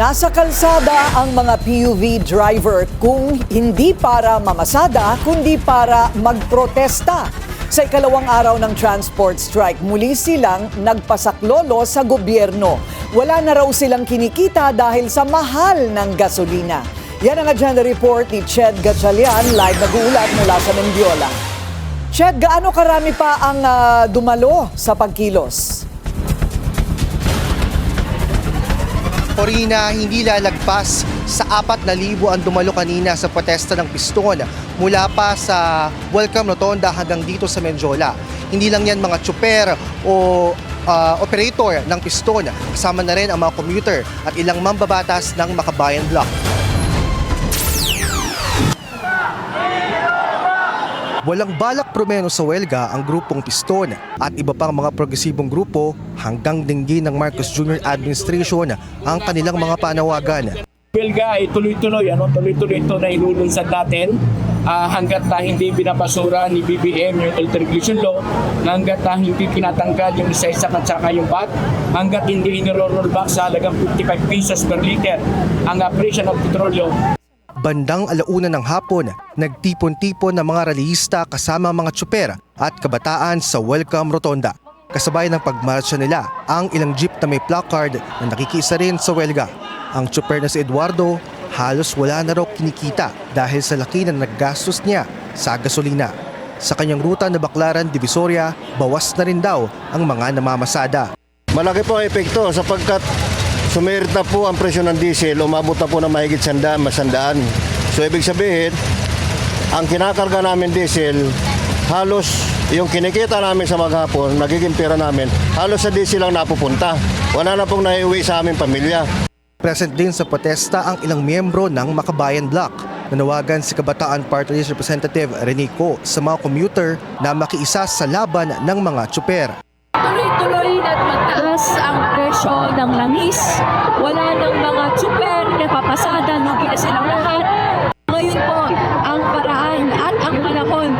Nasa kalsada ang mga PUV driver kung hindi para mamasada, kundi para magprotesta. Sa ikalawang araw ng transport strike, muli silang nagpasaklolo sa gobyerno. Wala na raw silang kinikita dahil sa mahal ng gasolina. Yan ang agenda report ni Ched Gatchalian, live nag-uulat mula sa Mendiola. Ched, gaano karami pa ang dumalo sa pagkilos? Corina, hindi lalagpas sa 4,000 ang dumalo kanina sa protesta ng piston mula pa sa Welcome Rotonda hanggang dito sa Mendiola. Hindi lang yan mga tsuper o operator ng piston, kasama na rin ang mga commuter at ilang mambabatas ng Makabayan Block. Walang balak promeno sa welga ang grupong piston at iba pang mga progresibong grupo hanggang dinggin ng Marcos Jr. administration ang kanilang mga panawagan. Welga ay tuloy-tuloy, tuloy-tuloy ito na ilulunsad natin hanggat hindi binabasura ni BBM yung Ultra-Regulation Law, hanggat hindi pinatanggal yung isa-isa at saka yung VAT, hanggat hindi niro-rollback sa halagang 55 pesos per liter ang presyo ng petrolyo. Bandang 1:00 ng hapon, nagtipon-tipon ng mga rallyista kasama mga tsuper at kabataan sa Welcome Rotonda. Kasabay ng pagmarsya nila ang ilang jeep na may placard na nakikisa rin sa welga. Ang tsuper na si Eduardo halos wala na raw kinikita dahil sa laki na naggastos niya sa gasolina. Sa kanyang ruta na Baclaran, Divisoria, bawas na rin daw ang mga namamasada. Malaki po ang epekto sapagkat sumerit na po ang presyo ng diesel, umabot na po na mahigit 100, masandaan. So ibig sabihin, ang kinakarga namin diesel, halos yung kinikita namin sa maghapon, nagiging pera namin, halos sa diesel lang napupunta. Wala na pong naiuwi sa aming pamilya. Present din sa protesta ang ilang miyembro ng Makabayan Block. Nanawagan si Kabataan Party List Representative Rene Co sa mga commuter na makiisa sa laban ng mga tsuper. Tuloy-tuloy at magtaas ang presyo ng langis. Wala ng mga tsuper na papasada, lugi na silang lahat. Ngayon po ang paraan at ang panahon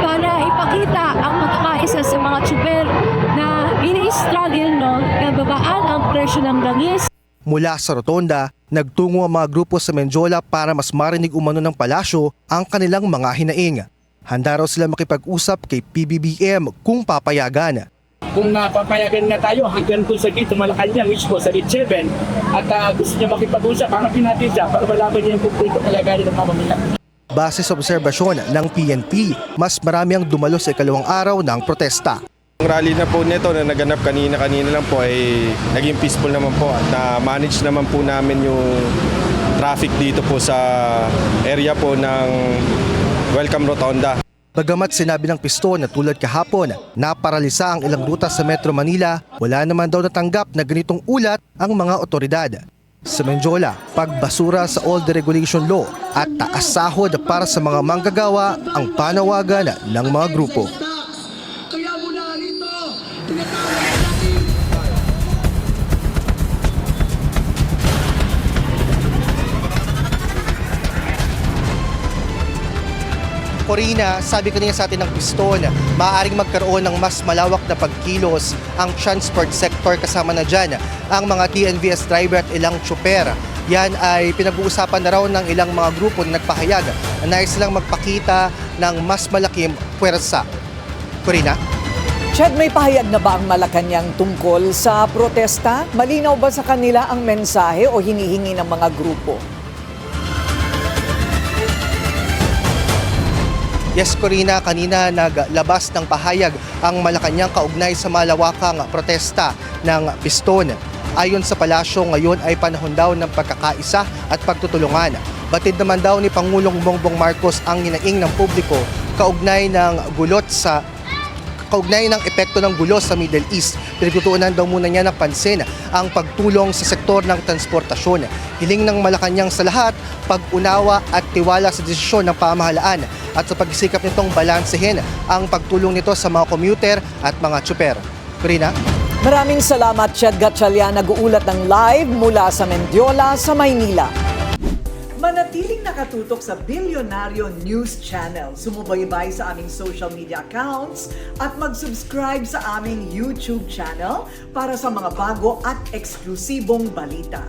para ipakita ang magkakaisa sa mga tsuper na ini-struggle na babaan ang presyo ng langis. Mula sa Rotonda, nagtungo ang mga grupo sa Mendiola para mas marinig umano ng palasyo ang kanilang mga hinaing. Handa raw sila makipag-usap kay PBBM kung papayagan. Kung papayagan na tayo hanggang doon sa dito, Malacanang mismo sa Lit 7 at gusto niya makipag-usap, hanapin natin siya para malaman niya yung pupunto kalagayan ng mamamayan. Base sa obserbasyon ng PNP, mas marami ang dumalo sa ikalawang araw ng protesta. Ang rally na po nito na naganap kanina lang po ay naging peaceful naman po at na-manage naman po namin yung traffic dito po sa area po ng Welcome Rotonda. Bagamat sinabi ng piston na tulad kahapon, naparalisa ang ilang ruta sa Metro Manila, wala naman daw natanggap na ganitong ulat ang mga otoridad. Sa Mendiola, pagbasura sa Old Deregulation Law at taas sahod para sa mga manggagawa ang panawagan ng mga grupo. Corina, sabi kanina sa atin ng piston, maaaring magkaroon ng mas malawak na pagkilos ang transport sector, kasama na dyan ang mga TNVS driver at ilang tsuper. Yan ay pinag-uusapan na raw ng ilang mga grupo na nagpahayag na nais silang magpakita ng mas malaking puwersa. Corina? Ched, may pahayag na ba ang Malacanang tungkol sa protesta? Malinaw ba sa kanila ang mensahe o hinihingi ng mga grupo? Yes, Corina, kanina naglabas ng pahayag ang Malacanang kaugnay sa malawakang protesta ng piston. Ayon sa palasyo, ngayon ay panahon daw ng pagkakaisa at pagtutulungan. Batid naman daw ni Pangulong Bongbong Marcos ang hinaing ng publiko kaugnay ng epekto ng gulo sa Middle East. Pinagtutuunan daw muna niya ng pansin ang pagtulong sa sektor ng transportasyon. Hiling ng Malacanang sa lahat, pag-unawa at tiwala sa desisyon ng pamahalaan at sa pagsisikap nitong balansehin ang pagtulong nito sa mga commuter at mga tsuper. Corina? Maraming salamat, Ched Gatchalian, nag-uulat ng live mula sa Mendiola sa Maynila. Manatiling nakatutok sa Bilyonaryo News Channel. Sumubaybay sa aming social media accounts at mag-subscribe sa aming YouTube channel para sa mga bago at eksklusibong balita.